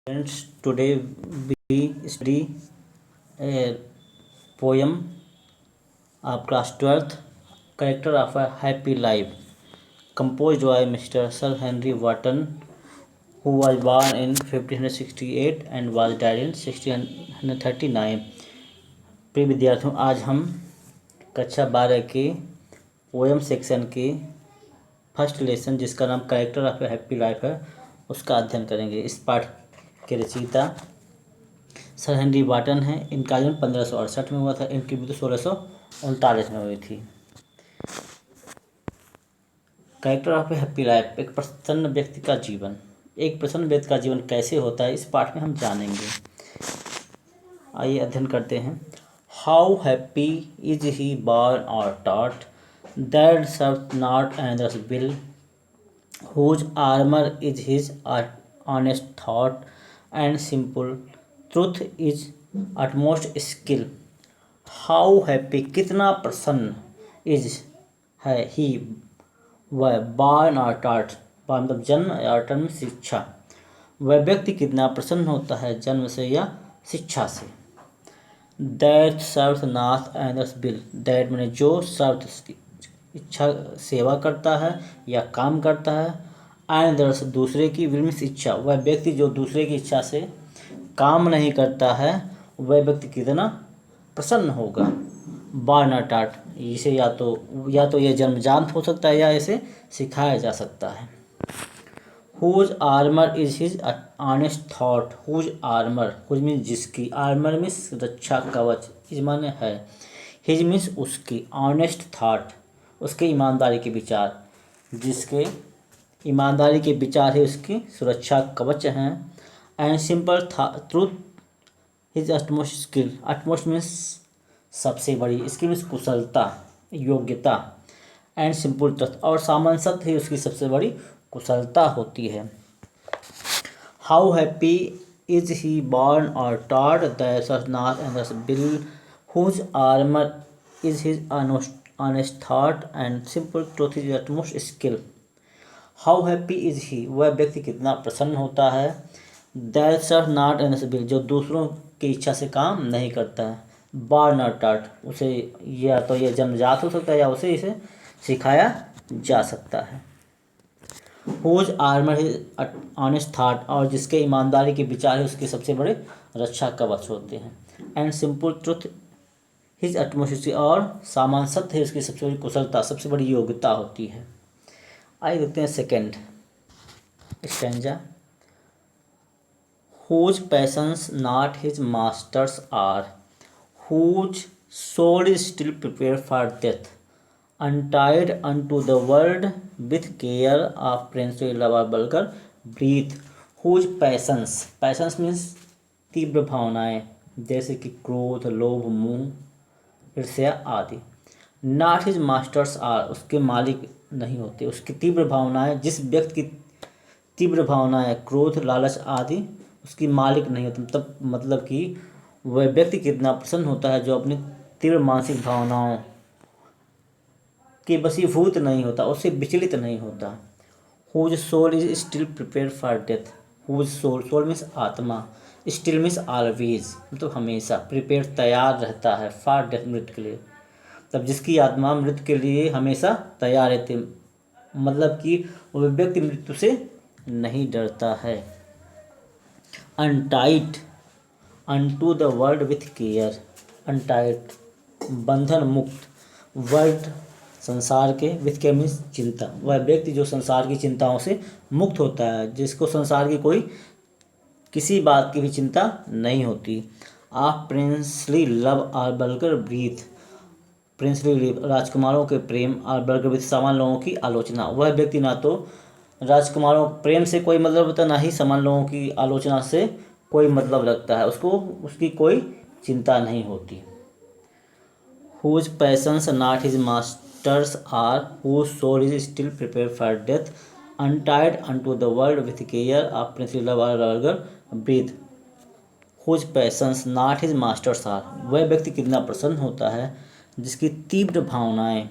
Friends, today we study a poem of class 12th, Character of a Happy Life, composed by Mr. Sir Henry Wotton, who was born in 1568 and was died in 1639. प्रिय विद्यार्थियों, आज हम कक्षा 12 के poem section के first lesson जिसका नाम character of A happy life है उसका अध्ययन करेंगे। इस पाठ के रचयिता सर हेनरी वॉटन हैं। इनका जन्म 1568 में हुआ था। इनकी मृत्यु 1639 में हुई थी। Character of A happy life, एक प्रसन्न व्यक्ति का जीवन। एक प्रसन्न व्यक्ति का जीवन कैसे होता है इस पाठ में हम जानेंगे। आइए अध्ययन करते हैं। How happy is he born और taught that serve not another's will whose armor is his honest thought and simple truth is utmost skill. How happy, कितना प्रसन्न, is है ही वह, born or taught, मतलब जन्म या टर्म शिक्षा, वह व्यक्ति कितना प्रसन्न होता है जन्म से या शिक्षा से। That serves not another's will, that मैंने जो serves इच्छा सेवा करता है या काम करता है, अनदर्स दूसरे की, विल मीन्स इच्छा, वह व्यक्ति जो दूसरे की इच्छा से काम नहीं करता है वह व्यक्ति कितना प्रसन्न होगा। बॉर्न और टॉट, इसे या तो यह जन्मजात हो सकता है या इसे सिखाया जा सकता है। Whose armour is his honest thought, whose armour, whose means जिसकी, आर्मर मीन्स रक्षा कवच, इज माने है, हिज मीन्स उसकी, ऑनेस्ट थॉट उसके ईमानदारी के विचार, जिसके ईमानदारी के विचार है उसकी सुरक्षा कवच हैं। And simple truth his utmost skill, utmost means सबसे बड़ी, स्किल मीन्स कुशलता, योग्यता, एंड सिंपल ट्रूथ और सामान्य सत्य ही उसकी सबसे बड़ी कुशलता होती है। How happy is he born और taught that not another's will whose armour is his honest thought and simple truth is utmost skill. How happy is he, वह व्यक्ति कितना प्रसन्न होता है, that serves not another's will, जो दूसरों की इच्छा से काम नहीं करता है, born or taught, उसे या तो यह जन्मजात हो सकता है या उसे इसे सिखाया जा सकता है। whose armor is honest thought, और जिसके ईमानदारी के विचार है उसके सबसे बड़े रक्षा कवच होते हैं। and simple truth his utmost, और सामान्य सत्य है उसकी सबसे बड़ी कुशलता, सबसे बड़ी योग्यता होती है। आइए देखते हैं second stanza. Whose passions not his masters are, whose soul is still prepare for death, untied unto the world with care of princely lover bulker breath. Whose passions, passions means तीव्र भावनाएं, जैसे कि क्रोध, लोभ, मोह, ईर्ष्या आदि। नॉट हिज मास्टर्स आर, उसके मालिक नहीं होते। उसकी तीव्र भावनाएं, जिस व्यक्ति की तीव्र भावनाएं क्रोध, लालच आदि उसकी मालिक नहीं होते। तब मतलब कि वह व्यक्ति कितना प्रसन्न होता है जो अपनी तीव्र मानसिक भावनाओं के वशीभूत नहीं होता, उससे विचलित नहीं होता। Whose soul is still prepare for death, whose soul, soul means आत्मा, स्टिल मीन्स ऑलवेज, मतलब हमेशा, प्रिपेयर तैयार रहता है, फॉर डेथ मृत्यु के लिए, तब जिसकी आत्मा मृत्यु के लिए हमेशा तैयार रहती है, मतलब कि वह व्यक्ति मृत्यु से नहीं डरता है। Untied unto the world with care, untied बंधन मुक्त, वर्ल्ड संसार के, विथ केयर मीन्स चिंता, वह व्यक्ति जो संसार की चिंताओं से मुक्त होता है, जिसको संसार की कोई किसी बात की भी चिंता नहीं होती। आप प्रिंसली लव और बल्कर ब्रीथ, प्रिंसली राजकुमारों के प्रेम और बल्कर ब्रीथ सामान्य लोगों की आलोचना, वह व्यक्ति ना तो राजकुमारों प्रेम से कोई मतलब रखता, ना ही सामान्य लोगों की आलोचना से कोई मतलब रखता है, उसको उसकी कोई चिंता नहीं होती। Whose passions not his masters are, whose soul is still prepare for death, untied unto the world with care of princely love और bulker breath. Whose passions not his masters are, वह व्यक्ति कितना प्रसन्न होता है जिसकी तीव्र भावनाएं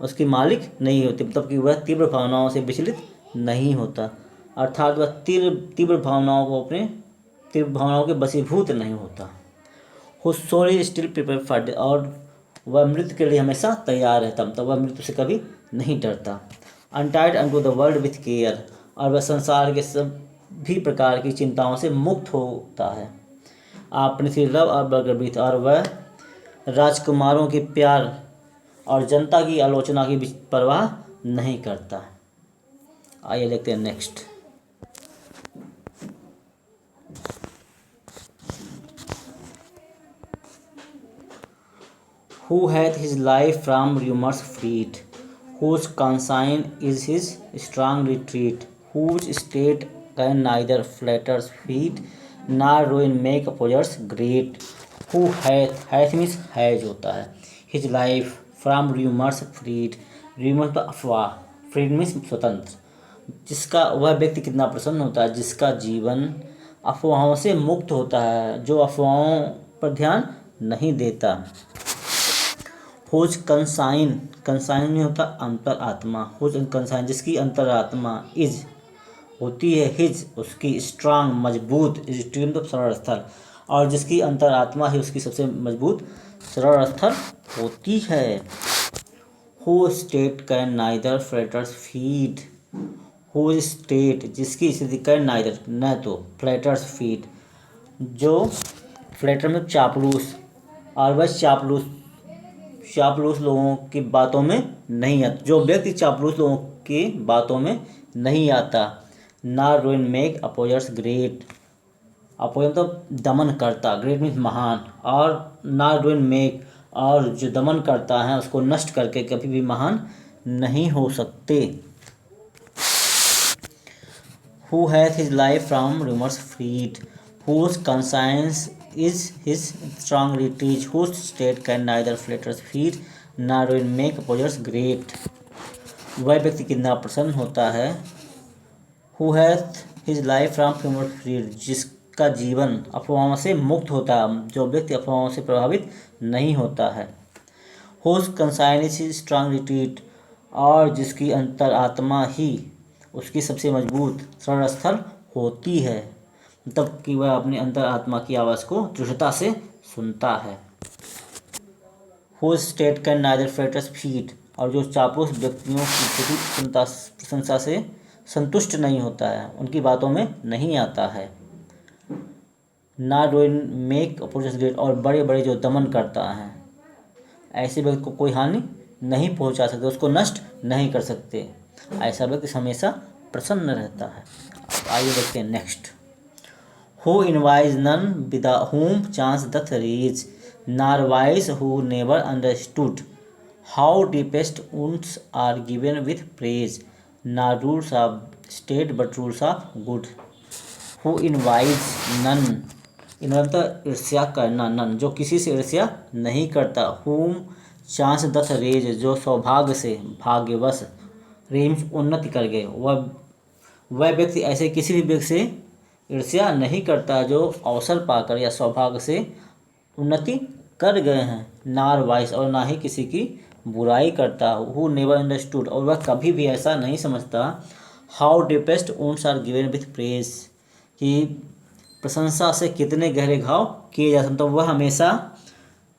उसके मालिक नहीं होती, मतलब कि वह तीव्र भावनाओं से विचलित नहीं होता। अर्थात वह तीव्र भावनाओं के वशीभूत नहीं होता। Who soul still prepare for death, और वह मृत्यु के लिए हमेशा तैयार रहता, मतलब वह मृत्यु से कभी नहीं डरता। Untied unto the world with care, और वह संसार के सभी प्रकार की चिंताओं से मुक्त होता है। आपने थी लव और बर्गर, और वह राजकुमारों के प्यार और जनता की आलोचना की परवाह नहीं करता। आइए देखते हैं next. Who hath his life from rumors freed, whose conscience is his strong retreat, whose state can neither flatter's feet nor ruin make opposers great. Who hath means has होता है, his life from rumors freed, rumors तो अफवाह, freed means स्वतंत्र, जिसका वह व्यक्ति कितना प्रसन्न होता है जिसका जीवन अफवाहों से मुक्त होता है, जो अफवाहों पर ध्यान नहीं देता। हुज कंसाइन में होता अंतर आत्मा, हुज कंसाइन जिसकी अंतर आत्मा, इज होती है हिज उसकी, स्ट्रांग मजबूत, इज तो सरल स्थल, और जिसकी अंतर आत्मा है उसकी सबसे मजबूत सरल स्थल होती है। Who state can neither flutters feed, who state जिसकी स्थिति कैन नाइदर न तो फ्लैटर्स फीड, जो फ्लैटर में चापलूस, और वह चापलूस लोगों की बातों में नहीं आता, जो व्यक्ति चापलूस लोगों की बातों में नहीं आता। ना रुइन मेक अपोजर्स ग्रेट, अपोजन तो दमन करता, ग्रेट मीन्स महान, और ना रुइन मेक, और जो दमन करता है उसको नष्ट करके कभी भी महान नहीं हो सकते। Who hath his life from rumors freed, whose conscience is his strong retreat, whose state can neither flatter's feed nor ruin make opposers great. वह व्यक्ति कितना प्रसन्न होता है। Who hath his life from rumors freed, जिसका जीवन अफवाहों से मुक्त होता है, जो व्यक्ति अफवाहों से प्रभावित नहीं होता है। Whose conscience is his strong retreat, और जिसकी अंतर आत्मा ही उसकी सबसे मजबूत सरल स्थल होती है, मतलब कि वह अपनी अंतर आत्मा की आवाज़ को दृढ़ता से सुनता है। Whose state can neither flatters feed, और जो चापलूस व्यक्तियों की छोटी प्रशंसा से संतुष्ट नहीं होता है, उनकी बातों में नहीं आता है। ना रुइन मेक अपोजर्स ग्रेट, और बड़े बड़े जो दमन करता है ऐसे व्यक्ति को कोई हानि नहीं पहुंचा सकते, उसको नष्ट नहीं कर सकते, ऐसा व्यक्ति हमेशा प्रसन्न रहता है। आइए देखते हैं next. Who envies none with whom chance doth reach, nor wise who never understood, how deepest wounds are given with praise, nor rules of state but rules of good. Who envies none, envies तो ईर्ष्या करना, none जो किसी से ईर्ष्या नहीं करता, whom chance दथ raise जो सौभाग्य से भाग्यवश, रेज उन्नति कर गए, वह व्यक्ति ऐसे किसी भी व्यक्ति से ईर्ष्या नहीं करता जो अवसर पाकर या सौभाग्य से उन्नति कर गए हैं। नार वाइस, और ना ही किसी की बुराई करता। हु नेवर अंडरस्टूड, और वह कभी भी ऐसा नहीं समझता। How deepest wounds are given with praise, कि प्रशंसा से कितने गहरे घाव किए जा सकते। तो वह हमेशा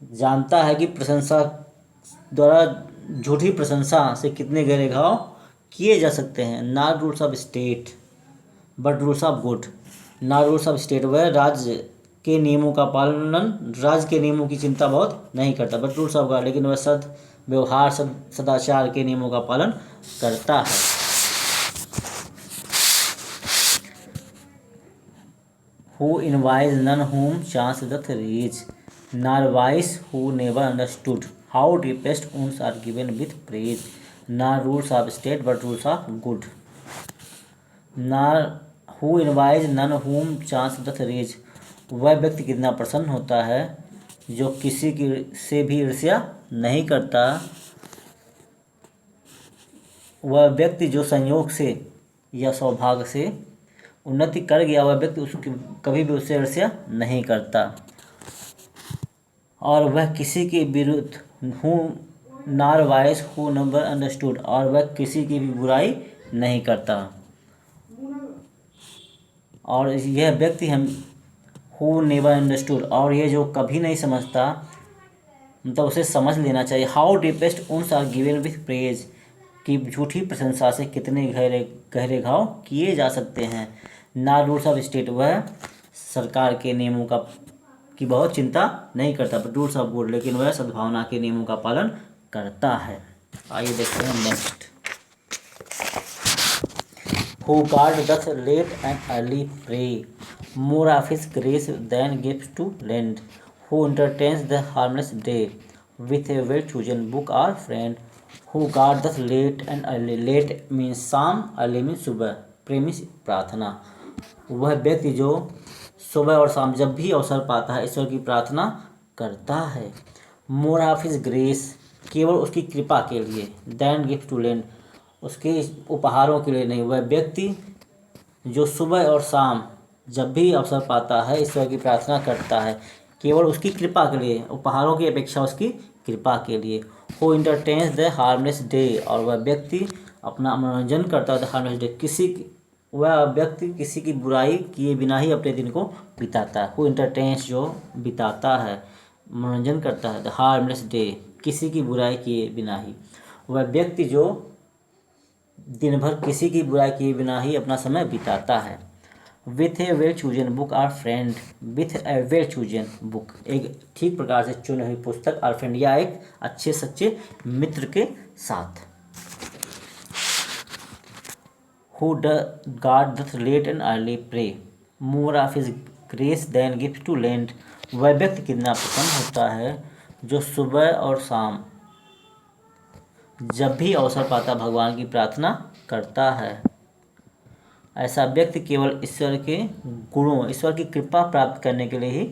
जानता है कि प्रशंसा द्वारा, झूठी प्रशंसा से कितने गहरे घाव किए जा सकते हैं। Not rules of state but rules of good, not rules of state, वह राज्य के नियमों का पालन, राज्य के नियमों की चिंता बहुत नहीं करता, बट रूल्स ऑफ गॉड, लेकिन वह व्यवहार सदाचार के नियमों का पालन करता है। Who envies none whom chance doth reach, nor wise who never understood, how deepest wounds are given with praise, nor rules of state but rules of good. nor who envies none whom chance doth reach, वह व्यक्ति कितना प्रसन्न होता है जो किसी की से भी ईर्ष्या नहीं करता। वह व्यक्ति जो संयोग से या सौभाग्य से उन्नति कर गया, वह व्यक्ति उसकी कभी भी उससे ईर्ष्या नहीं करता। और वह किसी के विरुद्ध हूँ, नार वाइस हु नेवर अंडरस्टूड, और वह किसी की भी बुराई नहीं करता। और यह व्यक्ति हम हु नेवर अंडरस्टूड, और ये जो कभी नहीं समझता, मतलब उसे समझ लेना चाहिए। हाउ डीपेस्ट उन्स आर गिवन विथ प्रेज, कि झूठी प्रशंसा से कितने गहरे गहरे घाव किए जा सकते हैं। ना रूल्स ऑफ स्टेट, वह सरकार के नियमों का की बहुत चिंता नहीं करता, बट रूल्स ऑफ गुड, लेकिन वह सद्भावना के नियमों का पालन करता है। आइए देखते हैं next. Who guard doth late and early pray, more of his grace than gift to lend, who entertains the harmless day with a well chosen book or friend, who guard doth late and early, late means शाम, early means सुबह, pray means प्रार्थना। वह व्यक्ति जो सुबह और शाम जब भी अवसर पाता है ईश्वर की प्रार्थना करता है। मोर ऑफ हिज ग्रेस, केवल उसकी कृपा के लिए, देन गिफ्ट टू लेंड, उसके उपहारों के लिए नहीं। वह व्यक्ति जो सुबह और शाम जब भी अवसर पाता है ईश्वर की प्रार्थना करता है, केवल उसकी कृपा के लिए, उपहारों की अपेक्षा उसकी कृपा के लिए। Who entertains the harmless day, और वह व्यक्ति अपना मनोरंजन करता है द हार्मलेस डे, वह व्यक्ति किसी की बुराई किए बिना ही अपने दिन को बिताता है। हु इंटरटेन्स, जो बिताता है, मनोरंजन करता है, द हार्मलेस डे, किसी की बुराई किए बिना ही। वह व्यक्ति जो दिन भर किसी की बुराई किए बिना ही अपना समय बिताता है। With a well chosen book or friend, with a well chosen book, एक ठीक प्रकार से चुनी हुई पुस्तक, आर फ्रेंड, या एक अच्छे सच्चे मित्र के साथ। Who guard doth late and early pray, more of his grace than gift to lend, वह व्यक्ति कितना प्रसन्न होता है जो सुबह और शाम जब भी अवसर पाता भगवान की प्रार्थना करता है। ऐसा व्यक्ति केवल ईश्वर के गुणों, ईश्वर की कृपा प्राप्त करने के लिए ही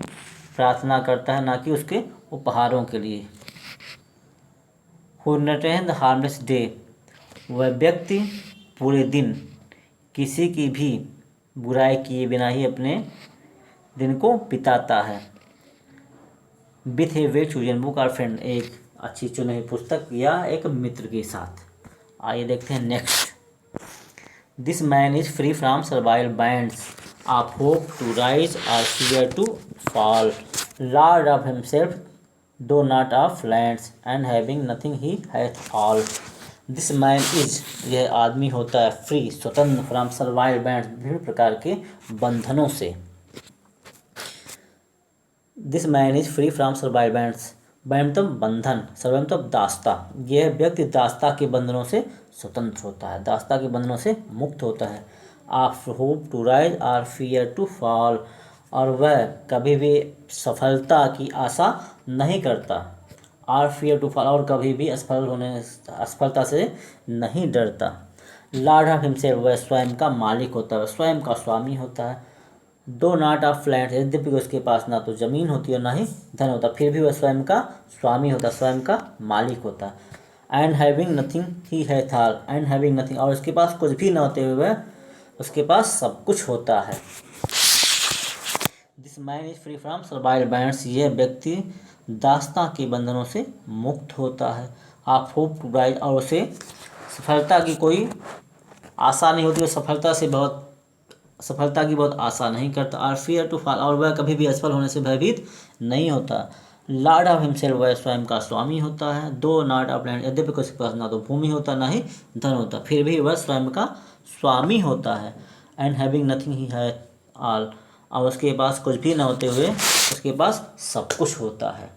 प्रार्थना करता है, ना कि उसके उपहारों के लिए। Who entertains the harmless day, वह व्यक्ति पूरे दिन किसी की भी बुराई किए बिना ही अपने दिन को बिताता है। With a well chosen book or friend, एक अच्छी चुनी हुई पुस्तक या एक मित्र के साथ। आइए देखते हैं next. This man is free from survival bands of hope to rise or fear to fall, lord of himself though not of lands and having nothing he hath all. This man is, यह आदमी होता है, free, स्वतंत्र, from survival bands, विभिन्न प्रकार के बंधनों से। This man is free from survival bands, band मतलब बंधन, सर्वाइवल मतलब दास्ता, यह व्यक्ति दास्ता के बंधनों से स्वतंत्र होता है, दास्ता के बंधनों से मुक्त होता है। Of hope to rise or fear to fall, और वह कभी भी सफलता की आशा नहीं करता, आर फियर टू फॉल, और कभी भी असफलता से नहीं डरता। लॉर्ड ऑफ हिमसेल्फ, वह स्वयं का मालिक होता है, स्वयं का स्वामी होता है। दो नॉट ऑफ लैंड, यद्यपि उसके पास ना तो जमीन होती है और ना ही धन होता, फिर भी वह स्वयं का स्वामी होता, स्वयं का मालिक होता है। And having nothing he hath all, and having nothing, और उसके पास कुछ भी न होते हुए वह उसके पास सब कुछ होता है। This man is free from survival bands, यह व्यक्ति दास्तां के बंधनों से मुक्त होता है। आप होप टू राइज, और उसे सफलता की कोई आशा नहीं होती, सफलता की बहुत आशा नहीं करता। आर फियर टू फॉल, और वह कभी भी असफल होने से भयभीत नहीं होता। लॉर्ड ऑफ हिमसेल्फ, वह स्वयं का स्वामी होता है। दो नॉट ऑफ लैंड, यद्यपि उसके पास ना तो भूमि होता ना ही धन होता, फिर भी वह स्वयं का स्वामी होता है। And having nothing he hath all, और उसके पास कुछ भी ना होते हुए उसके पास सब कुछ होता है।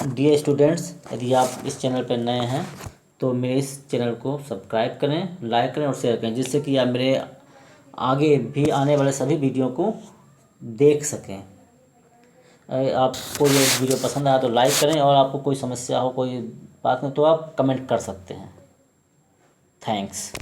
डियर स्टूडेंट्स, यदि आप इस चैनल पर नए हैं तो मेरे इस चैनल को सब्सक्राइब करें, लाइक करें और शेयर करें, जिससे कि आप मेरे आगे भी आने वाले सभी वीडियो को देख सकें। आपको ये वीडियो पसंद आया तो लाइक करें, और आपको कोई समस्या हो, कोई बात नहीं, तो आप कमेंट कर सकते हैं। थैंक्स।